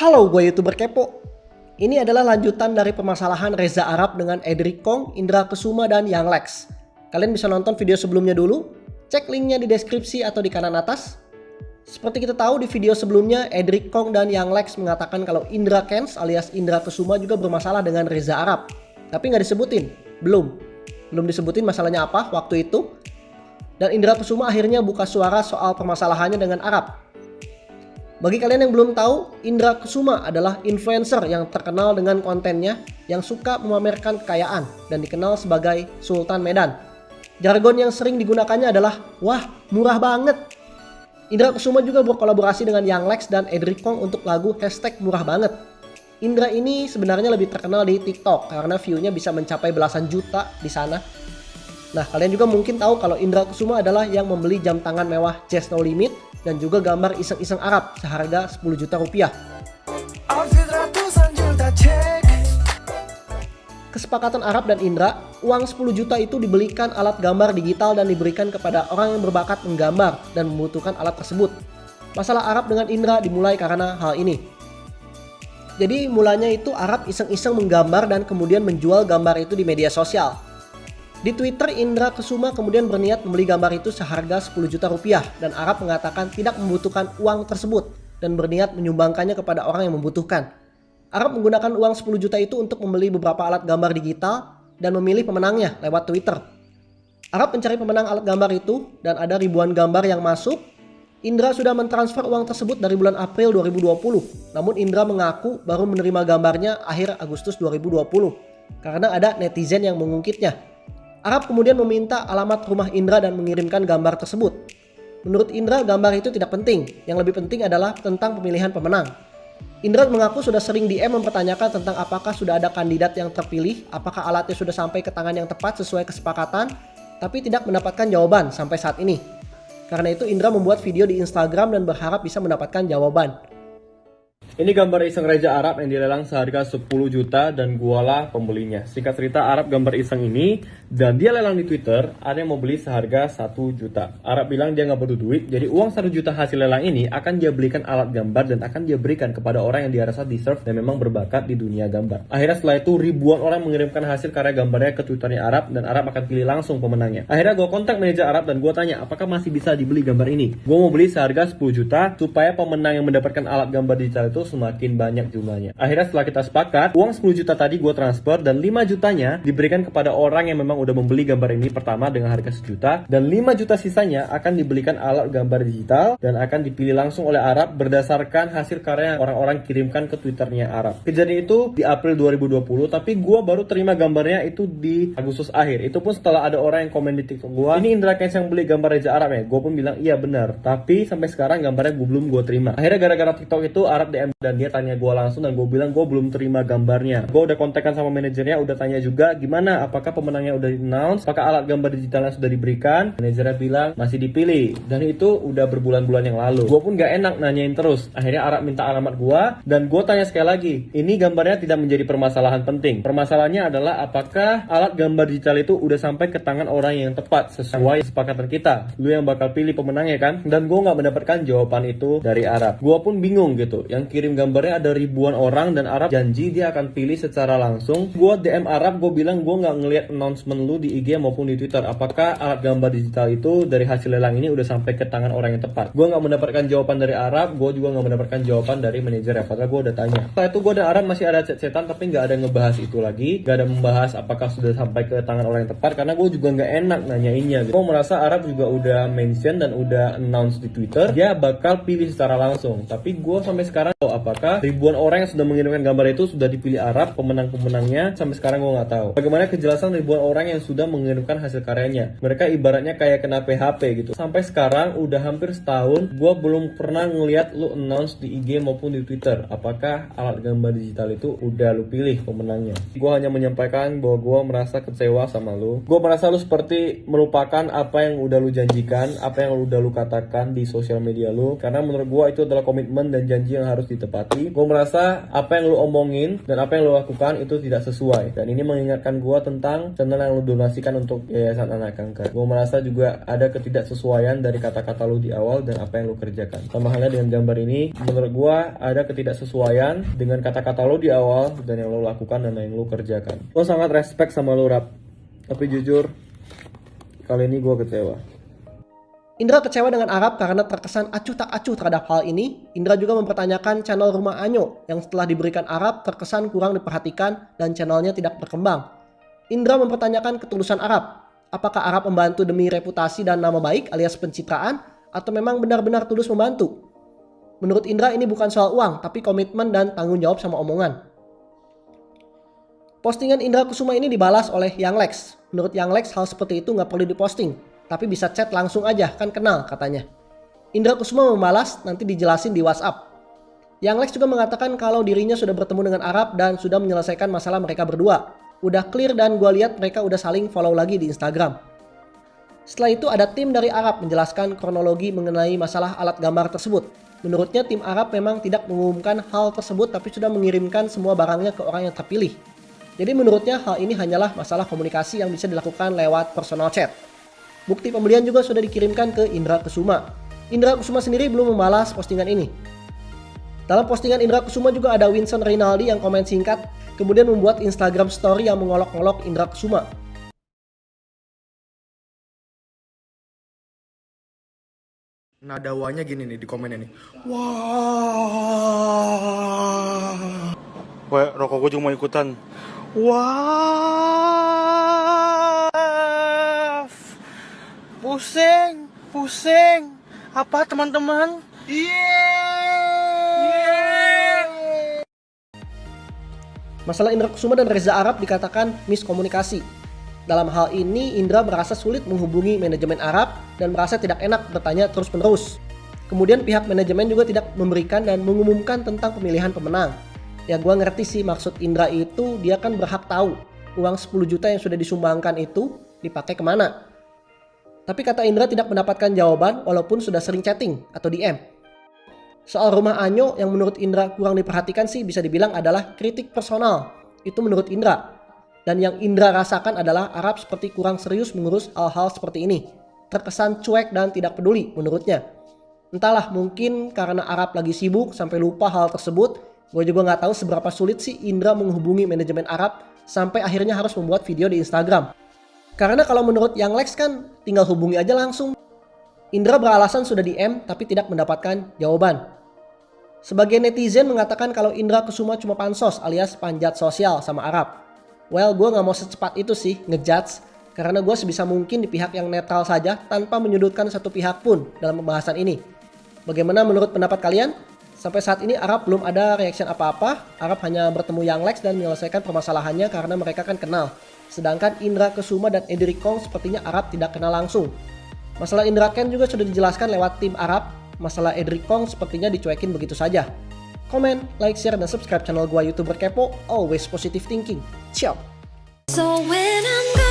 Halo, gue YouTuber Kepo. Ini adalah lanjutan dari permasalahan Reza Arab dengan Edric Kong, Indra Kesuma, dan Yang Lex. Kalian bisa nonton video sebelumnya dulu, cek linknya di deskripsi atau di kanan atas. Seperti kita tahu di video sebelumnya, Edric Kong dan Yang Lex mengatakan kalau Indra Kents alias Indra Kesuma juga bermasalah dengan Reza Arab. Tapi nggak disebutin, belum disebutin masalahnya apa waktu itu. Dan Indra Kesuma akhirnya buka suara soal permasalahannya dengan Arab. Bagi kalian yang belum tahu, Indra Kesuma adalah influencer yang terkenal dengan kontennya yang suka memamerkan kekayaan dan dikenal sebagai Sultan Medan. Jargon yang sering digunakannya adalah, wah murah banget. Indra Kesuma juga berkolaborasi dengan Yang Lex dan Edric Kong untuk lagu #murah banget. Indra ini sebenarnya lebih terkenal di TikTok karena view-nya bisa mencapai belasan juta di sana. Nah, kalian juga mungkin tahu kalau Indra Kesuma adalah yang membeli jam tangan mewah Just No Limit dan juga gambar iseng-iseng Arab seharga 10 juta rupiah. Kesepakatan Arab dan Indra, uang 10 juta itu dibelikan alat gambar digital dan diberikan kepada orang yang berbakat menggambar dan membutuhkan alat tersebut. Masalah Arab dengan Indra dimulai karena hal ini. Jadi mulanya itu Arab iseng-iseng menggambar dan kemudian menjual gambar itu di media sosial. Di Twitter, Indra Kesuma kemudian berniat membeli gambar itu seharga 10 juta rupiah dan Arab mengatakan tidak membutuhkan uang tersebut dan berniat menyumbangkannya kepada orang yang membutuhkan. Arab menggunakan uang 10 juta itu untuk membeli beberapa alat gambar digital dan memilih pemenangnya lewat Twitter. Arab mencari pemenang alat gambar itu dan ada ribuan gambar yang masuk. Indra sudah mentransfer uang tersebut dari bulan April 2020, namun Indra mengaku baru menerima gambarnya akhir Agustus 2020 karena ada netizen yang mengungkitnya. Arab kemudian meminta alamat rumah Indra dan mengirimkan gambar tersebut. Menurut Indra, gambar itu tidak penting. Yang lebih penting adalah tentang pemilihan pemenang. Indra mengaku sudah sering DM mempertanyakan tentang apakah sudah ada kandidat yang terpilih, apakah alatnya sudah sampai ke tangan yang tepat sesuai kesepakatan, tapi tidak mendapatkan jawaban sampai saat ini. Karena itu Indra membuat video di Instagram dan berharap bisa mendapatkan jawaban. Ini gambar iseng Reza Arab yang dilelang seharga 10 juta dan gualah pembelinya. Singkat cerita, Arab gambar iseng ini dan dia lelang di Twitter, ada yang mau beli seharga 1 juta. Arab bilang dia nggak butuh duit, jadi uang 1 juta hasil lelang ini akan dia belikan alat gambar dan akan dia berikan kepada orang yang dia rasa deserve dan memang berbakat di dunia gambar. Akhirnya setelah itu ribuan orang mengirimkan hasil karya gambarnya ke Twitternya Arab dan Arab akan pilih langsung pemenangnya. Akhirnya gue kontak manajer Arab dan gue tanya apakah masih bisa dibeli gambar ini. Gue mau beli seharga 10 juta supaya pemenang yang mendapatkan alat gambar digital itu semakin banyak jumlahnya. Akhirnya setelah kita sepakat, uang 10 juta tadi gue transfer dan 5 jutanya diberikan kepada orang yang memang udah membeli gambar ini pertama dengan harga 1 juta dan 5 juta sisanya akan dibelikan alat gambar digital dan akan dipilih langsung oleh Arab berdasarkan hasil karya yang orang-orang kirimkan ke Twitternya Arab. Kejadian itu di April 2020, tapi gue baru terima gambarnya itu di Agustus akhir. Itu pun setelah ada orang yang komen di TikTok gue, ini Indra Kents yang beli gambar Reza Arab ya? Gue pun bilang iya benar, tapi sampai sekarang gambarnya belum gue terima. Akhirnya gara-gara TikTok itu Arab DM dan dia tanya gue langsung dan gue bilang gue belum terima gambarnya. Gue udah kontakkan sama manajernya, udah tanya juga gimana, apakah pemenangnya udah di-announce, apakah alat gambar digitalnya sudah diberikan. Manajernya bilang masih dipilih dan itu udah berbulan-bulan yang lalu. Gue pun gak enak nanyain terus. Akhirnya Arab minta alamat gue dan gue tanya sekali lagi, ini gambarnya tidak menjadi permasalahan penting. Permasalahannya adalah apakah alat gambar digital itu udah sampai ke tangan orang yang tepat sesuai kesepakatan kita. Lu yang bakal pilih pemenangnya kan? Dan gue gak mendapatkan jawaban itu dari Arab. Gue pun bingung gitu. Yang kirim gambarnya ada ribuan orang dan Arab janji dia akan pilih secara langsung. Gue DM Arab, gue bilang gue nggak ngelihat announcement lu di IG maupun di Twitter. Apakah alat gambar digital itu dari hasil lelang ini udah sampai ke tangan orang yang tepat? Gue nggak mendapatkan jawaban dari Arab, gue juga nggak mendapatkan jawaban dari manajer ya. Padahal gue udah tanya. Setelah itu gue dan Arab masih ada chat-chatan tapi nggak ada ngebahas itu lagi, nggak ada membahas apakah sudah sampai ke tangan orang yang tepat karena gue juga nggak enak nanyainnya. Gue merasa Arab juga udah mention dan udah announce di Twitter dia bakal pilih secara langsung. Tapi gue sampai sekarang apakah ribuan orang yang sudah mengirimkan gambar itu sudah dipilih Arab pemenang-pemenangnya sampai sekarang gue nggak tahu. Bagaimana kejelasan ribuan orang yang sudah mengirimkan hasil karyanya? Mereka ibaratnya kayak kena PHP gitu. Sampai sekarang udah hampir setahun gue belum pernah ngeliat lu announce di IG maupun di Twitter apakah alat gambar digital itu udah lu pilih pemenangnya. Gue hanya menyampaikan bahwa gue merasa kecewa sama lu. Gue merasa lu seperti melupakan apa yang udah lu janjikan, apa yang udah lu katakan di sosial media lu, karena menurut gue itu adalah komitmen dan janji yang harus ditepati. tepati. Gue merasa apa yang lu omongin dan apa yang lu lakukan itu tidak sesuai. Dan ini mengingatkan gue tentang channel yang lu donasikan untuk Yayasan Anak Kanker. Gue merasa juga ada ketidaksesuaian dari kata-kata lu di awal dan apa yang lu kerjakan. Sama halnya dengan gambar ini, menurut gue ada ketidaksesuaian dengan kata-kata lu di awal dan yang lu lakukan dan yang lu kerjakan. Gue sangat respect sama lu, Rap. Tapi jujur, kali ini gue kecewa. Indra kecewa dengan Arab karena terkesan acuh tak acuh terhadap hal ini. Indra juga mempertanyakan channel Rumah Anyo yang setelah diberikan Arab terkesan kurang diperhatikan dan channelnya tidak berkembang. Indra mempertanyakan ketulusan Arab. Apakah Arab membantu demi reputasi dan nama baik alias pencitraan atau memang benar-benar tulus membantu? Menurut Indra ini bukan soal uang tapi komitmen dan tanggung jawab sama omongan. Postingan Indra Kusuma ini dibalas oleh Yang Lex. Menurut Yang Lex hal seperti itu nggak perlu diposting, tapi bisa chat langsung aja, kan kenal katanya. Indra Kusuma membalas, nanti dijelasin di WhatsApp. Yang Lex juga mengatakan kalau dirinya sudah bertemu dengan Arab dan sudah menyelesaikan masalah mereka berdua. Udah clear dan gue lihat mereka udah saling follow lagi di Instagram. Setelah itu ada tim dari Arab menjelaskan kronologi mengenai masalah alat gambar tersebut. Menurutnya tim Arab memang tidak mengumumkan hal tersebut tapi sudah mengirimkan semua barangnya ke orang yang terpilih. Jadi menurutnya hal ini hanyalah masalah komunikasi yang bisa dilakukan lewat personal chat. Bukti pembelian juga sudah dikirimkan ke Indra Kusuma. Indra Kusuma sendiri belum membalas postingan ini. Dalam postingan Indra Kusuma juga ada Winston Rinaldi yang komen singkat, kemudian membuat Instagram story yang mengolok-olok Indra Kusuma. Nada wanya gini nih di komennya nih. Wah. Weh, rokok gue juga mau ikutan. Wah. Pusing, pusing. Apa teman-teman? Masalah Indra Kusuma dan Reza Arab dikatakan miskomunikasi. Dalam hal ini Indra merasa sulit menghubungi manajemen Arab dan merasa tidak enak bertanya terus-menerus. Kemudian pihak manajemen juga tidak memberikan dan mengumumkan tentang pemilihan pemenang. Ya gua ngerti sih maksud Indra itu, dia kan berhak tahu uang 10 juta yang sudah disumbangkan itu dipakai kemana. Tapi kata Indra tidak mendapatkan jawaban walaupun sudah sering chatting atau DM. Soal Rumah Anyo yang menurut Indra kurang diperhatikan sih bisa dibilang adalah kritik personal. Itu menurut Indra. Dan yang Indra rasakan adalah Arab seperti kurang serius mengurus hal-hal seperti ini. Terkesan cuek dan tidak peduli menurutnya. Entahlah, mungkin karena Arab lagi sibuk sampai lupa hal tersebut. Gue juga nggak tahu seberapa sulit sih Indra menghubungi manajemen Arab sampai akhirnya harus membuat video di Instagram. Karena kalau menurut Yang Lex kan tinggal hubungi aja langsung. Indra beralasan sudah DM tapi tidak mendapatkan jawaban. Sebagian netizen mengatakan kalau Indra Kusuma cuma pansos alias panjat sosial sama Arab. Well, gue gak mau secepat itu sih ngejudge. Karena gue sebisa mungkin di pihak yang netral saja tanpa menyudutkan satu pihak pun dalam pembahasan ini. Bagaimana menurut pendapat kalian? Sampai saat ini Arab belum ada reaction apa-apa. Arab hanya bertemu Yang Lex dan menyelesaikan permasalahannya karena mereka kan kenal. Sedangkan Indra Kusuma dan Edric Kong sepertinya Arab tidak kenal langsung. Masalah Indra Ken juga sudah dijelaskan lewat tim Arab. Masalah Edric Kong sepertinya dicuekin begitu saja. Komen, like, share, dan subscribe channel gua YouTuber Kepo. Always positive thinking. Ciao. So when I'm